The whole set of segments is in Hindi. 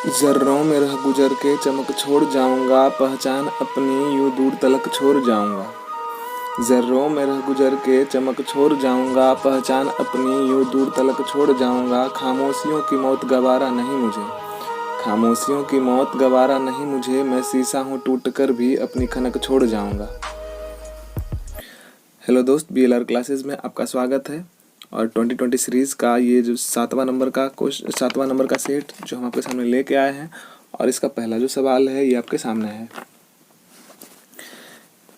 ज़र्रों में रह गुजर के चमक छोड़ जाऊंगा, पहचान अपनी यूं दूर तलक छोड़ जाऊंगा। ज़र्रों में रह गुजर के चमक छोड़ जाऊंगा, पहचान अपनी यूं दूर तलक छोड़ जाऊंगा। खामोशियों की मौत गवारा नहीं मुझे, खामोशियों की मौत गवारा नहीं मुझे। मैं शीशा हूँ टूट कर भी अपनी खनक छोड़ जाऊंगा। हेलो दोस्त, BLR क्लासेस में आपका स्वागत है। और 2020 सीरीज़ का ये जो सातवां नंबर का सेट जो हम आपके सामने लेके आए हैं, और इसका पहला जो सवाल है ये आपके सामने है।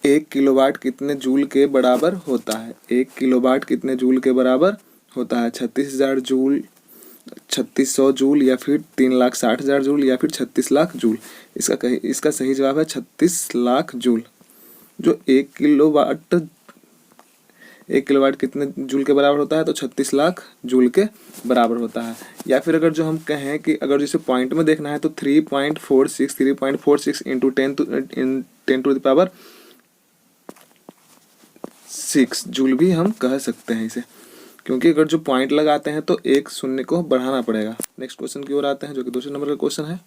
1 किलोवाट कितने जूल के बराबर होता है? 1 किलोवाट कितने जूल के बराबर होता है? 36,000 जूल, 3600 जूल, या फिर 3,60,000 जूल, या फिर 36 लाख जूल। इसका सही जवाब है 36 लाख जूल। जो 1 किलोवाट कितने जूल के बराबर होता है? तो 36 लाख जूल के बराबर होता है। या फिर अगर जो हम कहें कि अगर जिसे पॉइंट में देखना है तो 3.46 इंटू 10⁻6 जूल भी हम कह सकते हैं इसे, क्योंकि अगर जो पॉइंट लगाते हैं तो एक शून्य को बढ़ाना पड़ेगा। नेक्स्ट क्वेश्चन की ओर आते हैं, जो कि दूसरे नंबर का क्वेश्चन है।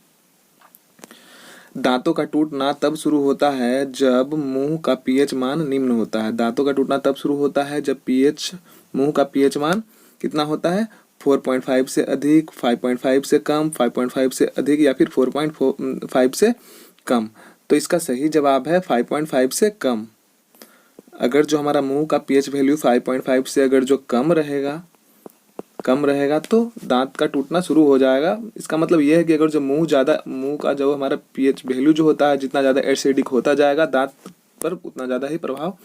दांतों का टूटना तब शुरू होता है जब मुंह का पीएच मान निम्न होता है। दांतों का टूटना तब शुरू होता है जब मुंह का पीएच मान कितना होता है? 4.5 से अधिक, 5.5 से कम, 5.5 से अधिक, या फिर 4.5 से कम। तो इसका सही जवाब है 5.5 से कम। अगर जो हमारा मुंह का पीएच वैल्यू 5.5 से अगर जो कम रहेगा तो दांत का टूटना शुरू हो जाएगा। इसका मतलब यह है कि अगर जो मुंह का जो हमारा पीएच वैल्यू जो होता है, जितना ज़्यादा एसिडिक होता जाएगा दांत पर, उतना ज़्यादा ही प्रभाव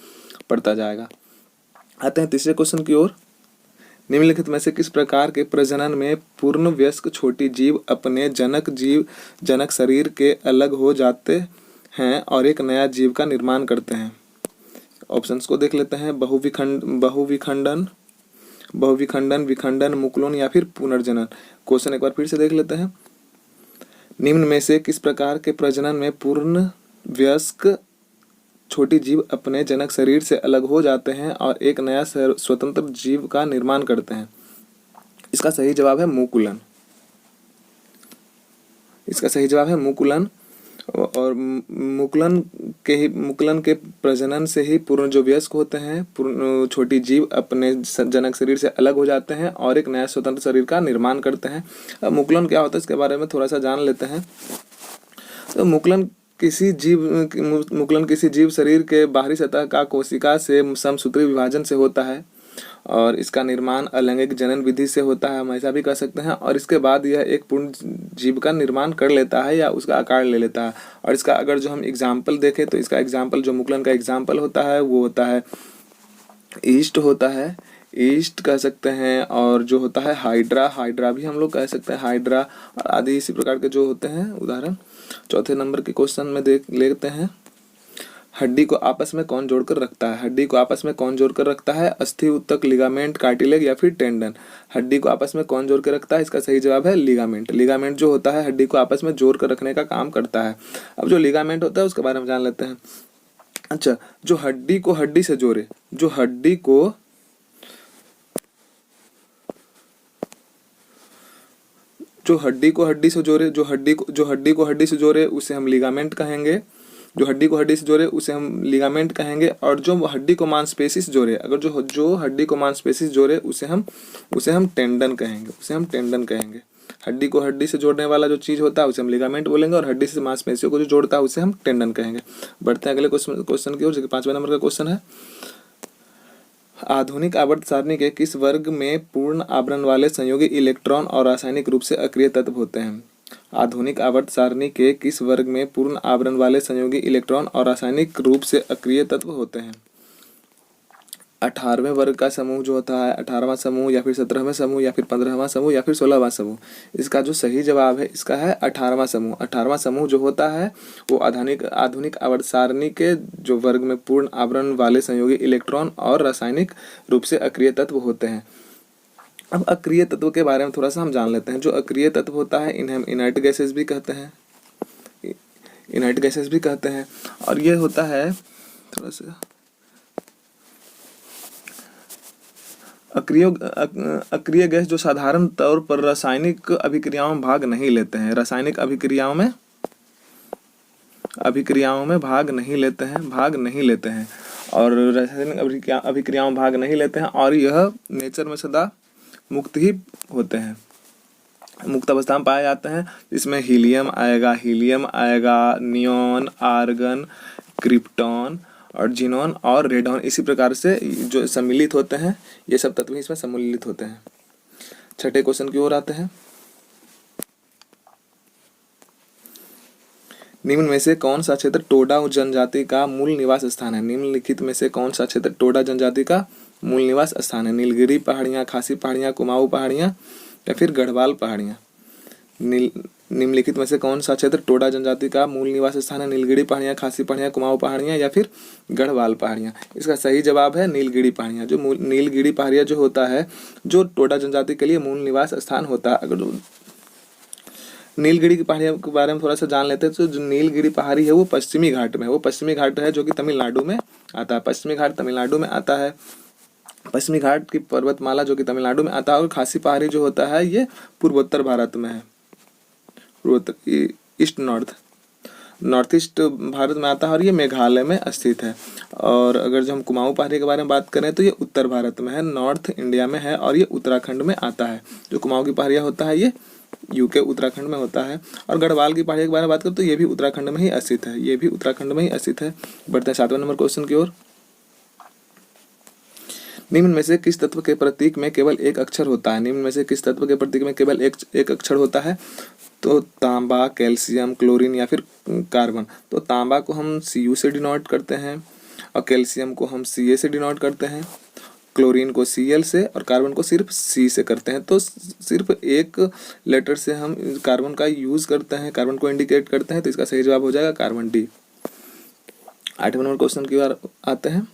पड़ता जाएगा। आते हैं तीसरे क्वेश्चन की ओर। निम्नलिखित में से किस प्रकार के प्रजनन में पूर्ण वयस्क छोटी जीव अपने जनक शरीर के अलग हो जाते हैं और एक नया जीव का निर्माण करते हैं? ऑप्शंस को देख लेते हैं। बहुविखंडन, विखंडन, मुकुलन, या फिर पुनर्जनन। क्वेश्चन एक बार फिर से देख लेते हैं। निम्न में से किस प्रकार के प्रजनन में पूर्ण वयस्क छोटी जीव अपने जनक शरीर से अलग हो जाते हैं और एक नया स्वतंत्र जीव का निर्माण करते हैं? इसका सही जवाब है मुकुलन। इसका सही जवाब है मुकुलन। और मुकुलन के प्रजनन से ही पूर्ण जो वयस्क होते हैं, पूर्ण छोटी जीव अपने जनक शरीर से अलग हो जाते हैं और एक नया स्वतंत्र शरीर का निर्माण करते हैं। अब मुकुलन क्या होता है इसके बारे में थोड़ा सा जान लेते हैं। तो मुकुलन किसी जीव शरीर के बाहरी सतह का कोशिका से समसूत्री विभाजन से होता है, और इसका निर्माण अलैंगिक जनन विधि से होता है, हम ऐसा भी कह सकते हैं। और इसके बाद यह एक पूर्ण जीव का निर्माण कर लेता है या उसका आकार ले लेता है। और इसका अगर जो हम एग्जाम्पल देखें तो इसका एग्जाम्पल, जो मुकुलन का एग्जाम्पल होता है वो होता है ईस्ट होता है, ईस्ट कह सकते हैं। और जो होता है हाइड्रा भी हम लोग कह सकते हैं, हाइड्रा और आदि इसी प्रकार के जो होते हैं उदाहरण। चौथे नंबर के क्वेश्चन में देख लेते हैं। हड्डी को आपस में कौन जोड़कर रखता है? हड्डी को आपस में कौन जोड़कर रखता है? अस्थि, ऊतक, लिगामेंट, कार्टिलेज, या फिर टेंडन। हड्डी को आपस में कौन जोड़ कर रखता है? इसका सही जवाब है लिगामेंट। लिगामेंट जो होता है हड्डी को आपस में जोड़ कर रखने का काम करता है। अब जो लिगामेंट होता है उसके बारे में जान लेते हैं। अच्छा, जो हड्डी को हड्डी से जोड़े, जो हड्डी को हड्डी से जोड़े उसे हम लिगामेंट कहेंगे। जो हड्डी को हड्डी से जोड़े उसे हम लिगामेंट कहेंगे। और जो हड्डी को मांसपेशी से जोड़े, अगर जो हड्डी को मांसपेशी से जोड़े उसे हम टेंडन कहेंगे। हड्डी को हड्डी से जोड़ने वाला जो चीज होता है उसे हम लिगामेंट बोलेंगे, और हड्डी से मांसपेशियों को जो जोड़ता है उसे हम टेंडन कहेंगे। बढ़ते हैं अगले क्वेश्चन की ओर, जो कि 5वें नंबर का क्वेश्चन है। आधुनिक आवर्त सारणी के किस वर्ग में पूर्ण आवरण वाले संयोगी इलेक्ट्रॉन और रासायनिक रूप से अक्रिय तत्व होते हैं? आधुनिक आवर्त सारणी के किस वर्ग में पूर्ण आवरण वाले संयोगी इलेक्ट्रॉन और रासायनिक रूप से अक्रिय तत्व होते हैं? 18वें वर्ग का समूह जो होता है, 18वां समूह, या फिर 17वें समूह, या फिर 15वां समूह, या फिर 16वां समूह। इसका जो सही जवाब है इसका है 18वां समूह। 18वां समूह जो होता है वो आधुनिक आवर्त सारणी के जो वर्ग में पूर्ण आवरण वाले संयोगी इलेक्ट्रॉन और रासायनिक रूप से अक्रिय तत्व होते हैं। अब अक्रिय तत्व के बारे में थोड़ा सा हम जान लेते हैं। जो अक्रिय तत्व होता है इन्हें हम इनर्ट गैसेस भी कहते हैं। और ये होता है थोड़ा सा अक्रिय गैस जो साधारण तौर पर रासायनिक अभिक्रियाओं में भाग नहीं लेते हैं, रासायनिक अभिक्रियाओं में भाग नहीं लेते हैं, और रासायनिक अभिक्रियाओं में भाग नहीं लेते हैं, और यह नेचर में सदा मुक्त ही होते हैं, मुक्त अवस्था में पाए जाते हैं। इसमें हीलियम आएगा, नियॉन, आर्गन, क्रिप्टॉन और जीनॉन और रेडॉन, इसी प्रकार से जो सम्मिलित होते हैं, ये सब तत्व इसमें सम्मिलित होते हैं। छठे क्वेश्चन की ओर आते हैं। निम्न में से कौन सा क्षेत्र टोडा जनजाति का मूल निवास स्थान है? निम्नलिखित में से कौन सा क्षेत्र टोडा जनजाति का मूल निवास स्थान है? नीलगिरी पहाड़ियाँ, खासी पहाड़ियाँ, कुमाऊँ पहाड़ियाँ या फिर गढ़वाल पहाड़ियाँ? निम्नलिखित में से कौन सा क्षेत्र टोडा जनजाति का मूल निवास स्थान है? नीलगिरी पहाड़ियाँ, खासी पहाड़ियाँ, कुमाऊँ पहाड़ियाँ या फिर गढ़वाल पहाड़ियाँ? इसका सही जवाब है नीलगिरी पहाड़ियाँ। जो नीलगिरी पहाड़ियाँ जो होता है, जो टोडा जनजाति के लिए मूल निवास स्थान होता है। अगर नीलगिरी की पहाड़ियों के बारे में थोड़ा सा जान लेते हैं, तो जो नीलगिरी पहाड़ी है वो पश्चिमी घाट में है, वो पश्चिमी घाट है जो कि तमिलनाडु में आता है। पश्चिमी घाट तमिलनाडु में आता है, पश्चिमी घाट की पर्वतमाला जो कि तमिलनाडु में आता है। और खासी पहाड़ी जो होता है ये पूर्वोत्तर भारत में है, नॉर्थ ईस्ट भारत में आता है, और ये मेघालय में स्थित है। और अगर जो हम कुमाऊँ पहाड़ी के बारे में बात करें तो ये उत्तर भारत में है, नॉर्थ इंडिया में है, और ये उत्तराखंड में आता है। जो कुमाऊँ की पहाड़ियाँ होता है ये यूके उत्तराखंड में होता है। और गढ़वाल की पहाड़ी के बारे में बात करें तो ये भी उत्तराखंड में ही स्थित है, बढ़ते हैं 7वें नंबर क्वेश्चन की ओर। निम्न में से किस तत्व के प्रतीक में केवल एक अक्षर होता है? निम्न में से किस तत्व के प्रतीक में केवल एक अक्षर होता है? तो तांबा, कैल्शियम, क्लोरीन या फिर कार्बन। तो तांबा को हम Cu से डिनोट करते हैं, और कैल्शियम को हम Ca से डिनोट करते हैं, क्लोरीन को Cl से, और कार्बन को सिर्फ C से करते हैं। तो सिर्फ एक लेटर से हम कार्बन का यूज करते हैं, कार्बन को इंडिकेट करते हैं, तो इसका सही जवाब हो जाएगा कार्बन डी। 8वें नंबर क्वेश्चन की ओर आते हैं।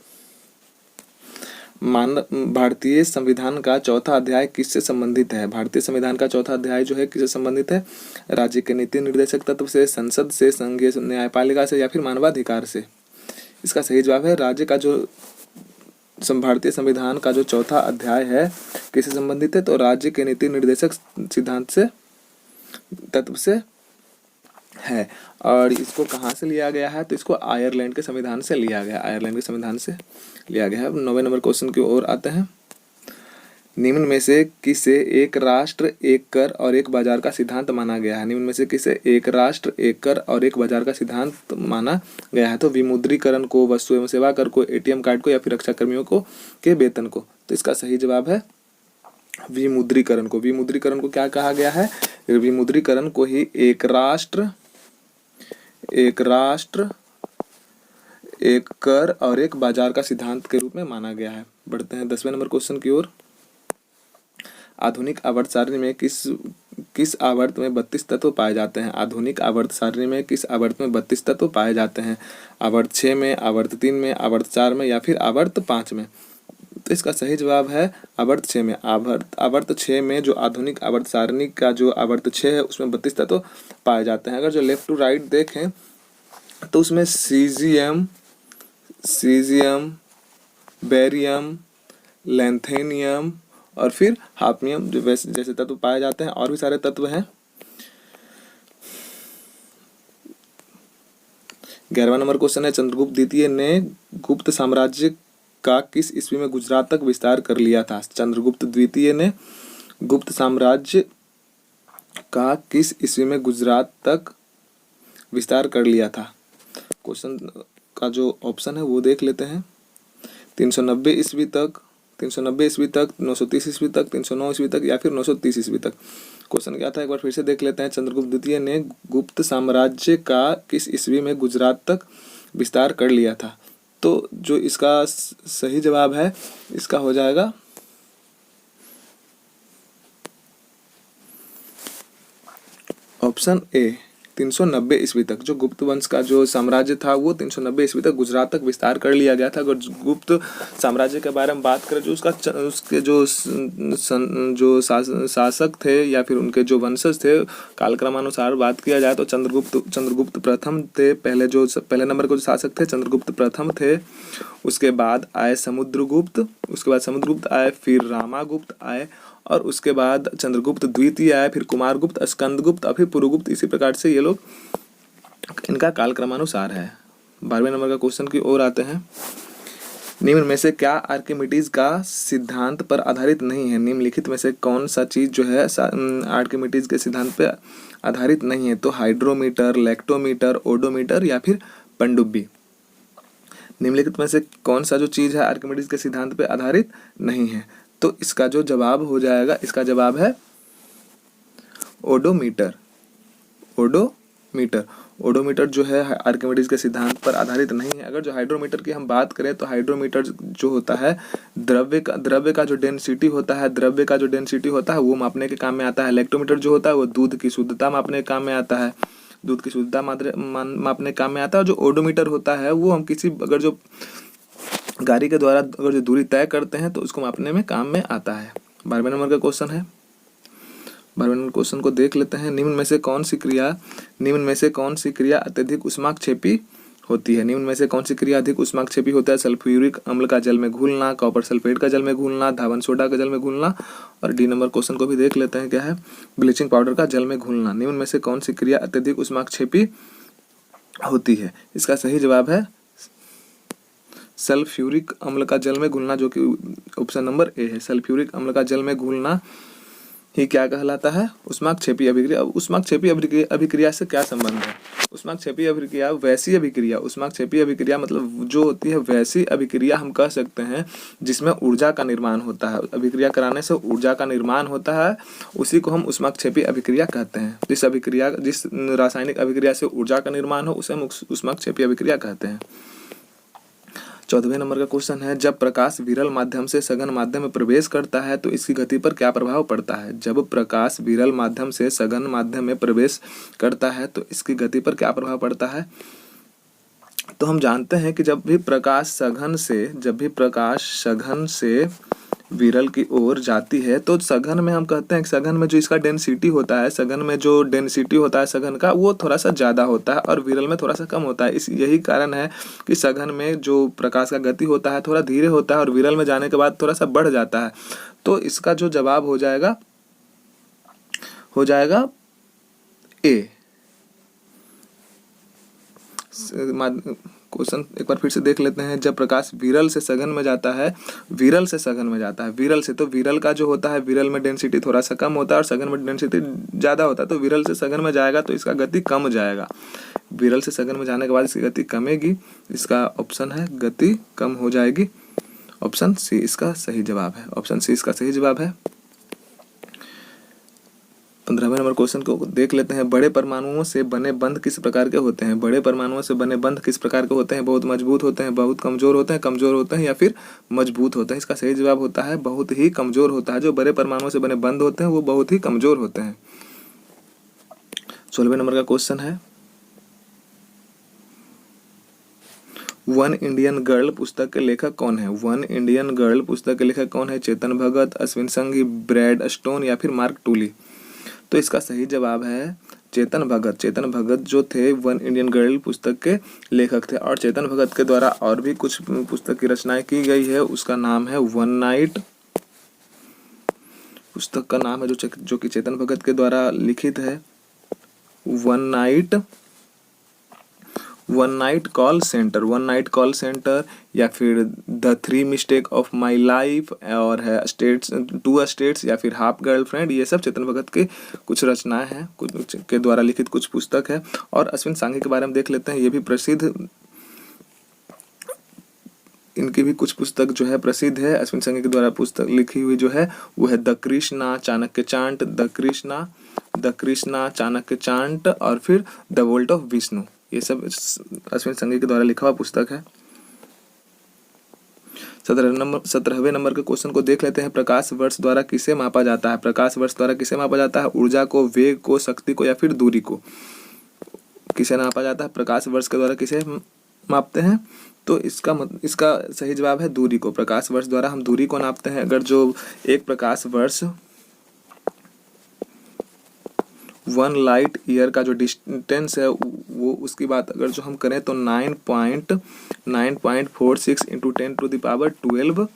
भारतीय संविधान का चौथा अध्याय किससे संबंधित है? भारतीय संविधान का चौथा अध्याय जो है किससे संबंधित है? राज्य के नीति निर्देशक तत्व से, संसद से, संघीय न्यायपालिका से या फिर मानवाधिकार से? इसका सही जवाब है राज्य का जो भारतीय संविधान का जो चौथा अध्याय है किससे संबंधित है? तो राज्य के नीति निर्देशक सिद्धांत से, तत्व से है। और इसको कहाँ से लिया गया है? तो इसको आयरलैंड के संविधान से लिया गया, आयरलैंड के संविधान से लिया गया है। 9वें नंबर क्वेश्चन की ओर आते हैं। निम्न में से किसे एक राष्ट्र एक कर और एक बाजार का सिद्धांत माना गया है? निम्न में से किसे एक राष्ट्र एक कर और एक बाजार का सिद्धांत माना गया है? तो विमुद्रीकरण को, वस्तु एवं सेवा कर को, एटीएम कार्ड को या फिर रक्षा कर्मियों को के वेतन को? तो इसका सही जवाब है विमुद्रीकरण को। विमुद्रीकरण को क्या कहा गया है? विमुद्रीकरण को ही एक राष्ट्र एक कर और एक बाजार का सिद्धांत के रूप में माना गया है। बढ़ते हैं 10वें नंबर क्वेश्चन की ओर। आधुनिक आवर्त सारणी में किस आवर्त में 32 तत्व पाए जाते हैं? आधुनिक आवर्त सारणी में किस आवर्त में 32 तत्व पाए जाते हैं? आवर्त 6 में, आवर्त 3 में, आवर्त 4 में या फिर आवर्त 5 में? तो इसका सही जवाब है आवर्त 6 में। आवर्त 6 में जो आधुनिक आवर्त सारणी का जो आवर्त 6 है उसमें 32 तत्व पाए जाते हैं। अगर जो लेफ्ट टू राइट देखें तो उसमें सीजियम, बेरियम, लैंथेनियम और फिर हाफनियम जो जैसे तत्व पाए जाते हैं, और भी सारे तत्व हैं। 11वां नंबर क्वेश्चन है, चंद्रगुप्त द्वितीय ने गुप्त साम्राज्य का किस ईस्वी में गुजरात तक विस्तार कर लिया था? चंद्रगुप्त द्वितीय ने गुप्त साम्राज्य का किस ईस्वी में गुजरात तक विस्तार कर लिया था? क्वेश्चन का जो ऑप्शन है वो देख लेते हैं। 390 ईस्वी तक, 930 ईस्वी तक, 309 ईस्वी तक या फिर 930 ईस्वी तक? क्वेश्चन क्या था एक बार फिर से देख लेते हैं। चंद्रगुप्त द्वितीय ने गुप्त साम्राज्य का किस ईस्वी में गुजरात तक विस्तार कर लिया था? तो जो इसका सही जवाब है इसका हो जाएगा ऑप्शन ए, 390 ईस्वी तक। जो गुप्त वंश का जो साम्राज्य था वो 390 ईस्वी तक गुजरात तक विस्तार कर लिया गया था। अगर गुप्त साम्राज्य के बारे में बात करें, जो उसके जो शासक थे या फिर उनके जो वंशज थे, कालक्रमानुसार बात किया जाए तो चंद्रगुप्त प्रथम थे। पहले नंबर के जो शासक थे चंद्रगुप्त प्रथम थे। उसके बाद आए समुद्रगुप्त आए, फिर रामागुप्त आए, और उसके बाद चंद्रगुप्त द्वितीय आए, फिर कुमारगुप्त, स्कंदगुप्त और फिर पुरुगुप्त। इसी प्रकार से ये लोग, इनका कालक्रमानुसार है। 12वें नंबर का क्वेश्चन की ओर आते हैं। निम्न में से क्या आर्किमिडीज का सिद्धांत पर आधारित नहीं है? निम्नलिखित में से कौन सा चीज जो है आर्किमिडीज के सिद्धांत पर आधारित नहीं है? तो हाइड्रोमीटर, लैक्टोमीटर, ओडोमीटर या फिर पनडुब्बी। निम्नलिखित में से कौन सा जो चीज है आर्किमिडीज के सिद्धांत पर आधारित नहीं है? तो इसका जो जवाब हो जाएगा, इसका जवाब है ओडोमीटर। ओडोमीटर जो है आर्किमिडीज के सिद्धांत पर आधारित नहीं है। अगर जो हाइड्रोमीटर की हम बात करें तो हाइड्रोमीटर जो होता है द्रव्य का जो डेंसिटी होता है वो मापने के काम में आता है। इलेक्ट्रोमीटर जो होता है वो दूध की शुद्धता मापने के काम में आता है, मापने के काम में आता है। और जो ओडोमीटर होता है वो हम अगर जो गाड़ी के द्वारा अगर जो दूरी तय करते हैं तो उसको मापने में काम में आता है। 12वें नंबर का क्वेश्चन है। 12वें नंबर क्वेश्चन को देख लेते हैं। निम्न में से कौन सी क्रिया अत्यधिक उष्माक्षेपी होती है? निम्न में से कौन सी क्रिया अधिक उष्माक्षेपी होता है? सल्फ्यूरिक अम्ल का जल में घुलना, कॉपर सल्फेट का जल में घुलना, धावन सोडा का जल में घुलना, और डी नंबर क्वेश्चन को भी देख लेते हैं क्या है, ब्लीचिंग पाउडर का जल में घुलना। निम्न में से कौन सी क्रिया अत्यधिक उष्माक्षेपी होती है? इसका सही जवाब है सल्फ्यूरिक अम्ल का जल में घुलना, जो कि ऑप्शन नंबर ए है। सल्फ्यूरिक अम्ल का जल में घुलना ही क्या कहलाता है? उष्माक्षेपी अभिक्रिया। उष्माक्षेपी अभिक्रिया से क्या संबंध है? उष्माक्षेपी अभिक्रिया वैसी अभिक्रिया, उष्माक्षेपी अभिक्रिया मतलब जो होती है वैसी अभिक्रिया हम कह सकते हैं जिसमें ऊर्जा का निर्माण होता है। अभिक्रिया कराने से ऊर्जा का निर्माण होता है, उसी को हम उष्माक्षेपी अभिक्रिया कहते हैं। जिस रासायनिक अभिक्रिया से ऊर्जा का निर्माण हो उसे हम उष्माक्षेपी अभिक्रिया कहते हैं। 14वें नंबर का क्वेश्चन है, जब प्रकाश विरल माध्यम से सघन माध्यम में प्रवेश करता है तो इसकी गति पर क्या प्रभाव पड़ता है? जब प्रकाश विरल माध्यम से सघन माध्यम में प्रवेश करता है तो इसकी गति पर क्या प्रभाव पड़ता है? तो हम जानते हैं कि जब भी प्रकाश सघन से विरल की ओर जाती है तो सघन में हम कहते हैं कि सघन में जो इसका डेंसिटी होता है, सघन का वो थोड़ा सा ज़्यादा होता है और विरल में थोड़ा सा कम होता है। यही कारण है कि सघन में जो प्रकाश का गति होता है थोड़ा धीरे होता है और विरल में जाने के बाद थोड़ा सा बढ़ जाता है। तो इसका जो जवाब हो जाएगा ए। क्वेश्चन एक बार फिर से देख लेते हैं। जब प्रकाश विरल से सघन में जाता है, विरल से तो विरल का जो होता है, विरल में डेंसिटी थोड़ा सा कम होता है और सघन में डेंसिटी ज़्यादा होता है। तो विरल से सघन में जाएगा तो इसका गति कम जाएगा। विरल से सघन में जाने के बाद इसकी गति कमेगी। इसका ऑप्शन है गति कम हो जाएगी। ऑप्शन सी इसका सही जवाब है। 15वें नंबर क्वेश्चन को देख लेते हैं। बड़े परमाणुओं से बने बंध किस प्रकार के होते हैं? बहुत मजबूत होते हैं, बहुत कमजोर होते हैं या फिर मजबूत होते हैं? इसका सही जवाब होता है बहुत ही कमजोर होता है। जो बड़े परमाणुओं से बने बंध होते हैं वो बहुत ही कमजोर होते हैं। 16वें नंबर का क्वेश्चन है, वन इंडियन गर्ल पुस्तक के लेखक कौन है? चेतन भगत, अश्विन संघी, ब्रैड स्टोन या फिर मार्क टूली? तो इसका सही जवाब है चेतन भगत जो थे वन इंडियन गर्ल पुस्तक के लेखक थे। और चेतन भगत के द्वारा और भी कुछ पुस्तक की रचनाएं की गई है। उसका नाम है वन नाइट। पुस्तक का नाम है जो कि चेतन भगत के द्वारा लिखित है, वन नाइट कॉल सेंटर या फिर the 3 mistake of my life और है टू स्टेट्स या फिर हाफ गर्लफ्रेंड। ये सब चेतन भगत के कुछ रचनाएं हैं, कुछ के द्वारा लिखित कुछ पुस्तक है। और अश्विन सांघी के बारे में देख लेते हैं। ये भी प्रसिद्ध, इनकी भी कुछ पुस्तक जो है प्रसिद्ध है। अश्विन सांघी के द्वारा पुस्तक लिखी हुई जो है वो है द कृष्णा, चाणक्य चांट और फिर द वोल्ट ऑफ विष्णु। ये सब अश्विन सांघी के द्वारा लिखा हुआ पुस्तक है। 17वें नंबर के क्वेश्चन को देख लेते हैं। प्रकाश वर्ष द्वारा किसे मापा जाता है? ऊर्जा को, वेग को, शक्ति को या फिर दूरी को? किसे नापा जाता है? प्रकाश वर्ष के द्वारा किसे मापते हैं? तो इसका सही जवाब है दूरी को। प्रकाश वर्ष द्वारा हम दूरी को नापते हैं। अगर जो एक प्रकाश वर्ष 1 लाइट ईयर का जो डिस्टेंस है वो उसकी बात अगर जो हम करें तो 9.46 इंटू 10⁻12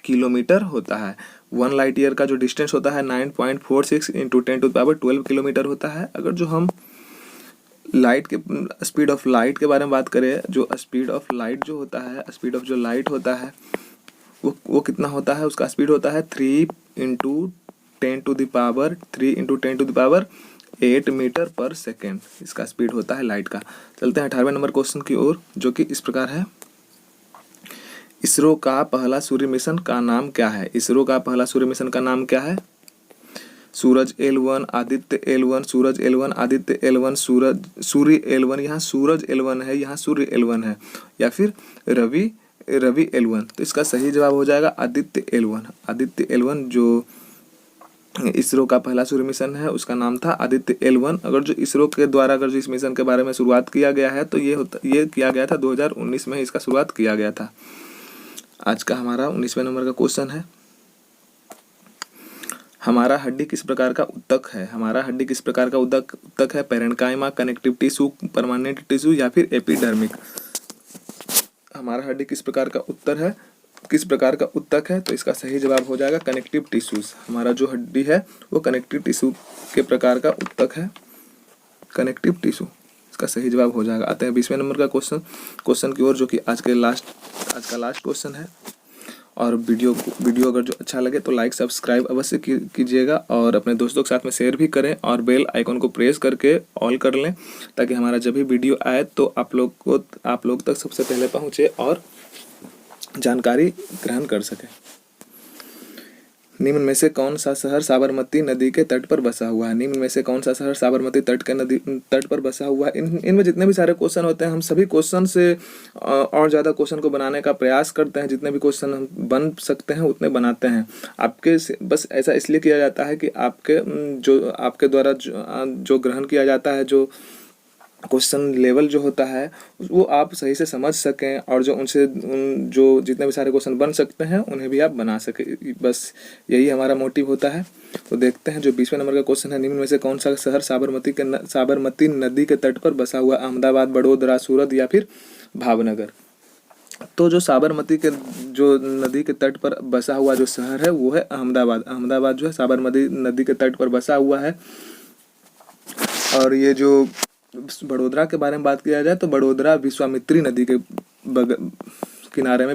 किलोमीटर होता है। 1 लाइट ईयर का जो डिस्टेंस होता है 9.46 इंटू 10⁻12 किलोमीटर होता है। अगर जो हम लाइट के स्पीड ऑफ लाइट के बारे में बात करें, जो स्पीड ऑफ लाइट जो होता है, स्पीड ऑफ जो लाइट होता है वो कितना होता है? उसका स्पीड होता है 3 इंटू 10⁻8 मीटर पर सेकेंड। इसका स्पीड होता है लाइट का। चलते हैं 18वें नंबर क्वेश्चन की ओर, जो कि इस प्रकार है। इसरो का पहला सूर्य मिशन का नाम क्या है? इसरो का पहला सूर्य मिशन का नाम क्या है? सूरज L1, आदित्य L1, सूरज L1, आदित्य L1, सूर्य L1, यहाँ सूरज L1 है, यहाँ सूर्य L1 है, या फिर रवि L1। तो इसका सही जवाब हो जाएगा आदित्य L1। आदित्य L1 जो इसरो का पहला सूर्य मिशन है उसका नाम था आदित्य L1। अगर जो इसरो के द्वारा अगर जो इस मिशन के बारे में शुरुआत किया गया है तो ये किया गया था 2019 में इसका शुरुआत किया गया था। आज का हमारा 19वें नंबर का क्वेश्चन है। हमारा हड्डी किस प्रकार का ऊतक है? हमारा हड्डी किस प्रकार का ऊतक है? Parenchyma, connective tissue, permanent tissue या फिर एपिडर्मिक? हमारा हड्डी किस प्रकार का ऊतक है? तो इसका सही जवाब हो जाएगा कनेक्टिव टिश्यूज। हमारा जो हड्डी है वो कनेक्टिव टिश्यू के प्रकार का ऊतक है, कनेक्टिव टिश्यू। इसका सही जवाब हो जाएगा। आते हैं 20वें नंबर का क्वेश्चन की ओर, जो कि आज का लास्ट क्वेश्चन है। और वीडियो अगर जो अच्छा लगे तो लाइक सब्सक्राइब अवश्य कीजिएगा और अपने दोस्तों के साथ में शेयर भी करें और बेल आइकन को प्रेस करके ऑल कर लें, ताकि हमारा जब भी वीडियो आए तो आप लोग तक सबसे पहले पहुंचे और जानकारी ग्रहण कर सके। निम्न में से कौन सा शहर साबरमती नदी के तट पर बसा हुआ है? निम्न में से कौन सा शहर साबरमती तट पर बसा हुआ है? इनमें जितने भी सारे क्वेश्चन होते हैं हम सभी क्वेश्चन से और ज़्यादा क्वेश्चन को बनाने का प्रयास करते हैं। जितने भी क्वेश्चन हम बन सकते हैं उतने बनाते हैं। बस ऐसा इसलिए किया जाता है कि आपके द्वारा जो ग्रहण किया जाता है, जो क्वेश्चन लेवल जो होता है वो आप सही से समझ सकें और जो जितने भी सारे क्वेश्चन बन सकते हैं उन्हें भी आप बना सकें। बस यही हमारा मोटिव होता है। तो देखते हैं जो 20वें नंबर का क्वेश्चन है। निम्न में से कौन सा शहर साबरमती नदी के तट पर बसा हुआ? अहमदाबाद, बड़ोदरा, सूरत या फिर भावनगर? तो जो साबरमती के जो नदी के तट पर बसा हुआ जो शहर है वो है अहमदाबाद। अहमदाबाद जो है साबरमती नदी के तट पर बसा हुआ है। और ये जो बड़ोदरा के बारे में बात किया जाए तो बड़ोदरा विश्वामित्री नदी के किनारे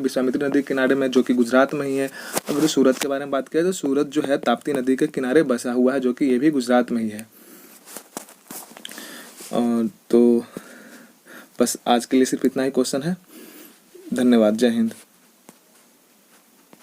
में, जो कि गुजरात में ही है। अगर सूरत के बारे में बात किया तो सूरत जो है ताप्ती नदी के किनारे बसा हुआ है, जो कि ये भी गुजरात में ही है। तो बस आज के लिए सिर्फ इतना ही क्वेश्चन है। धन्यवाद। जय हिंद।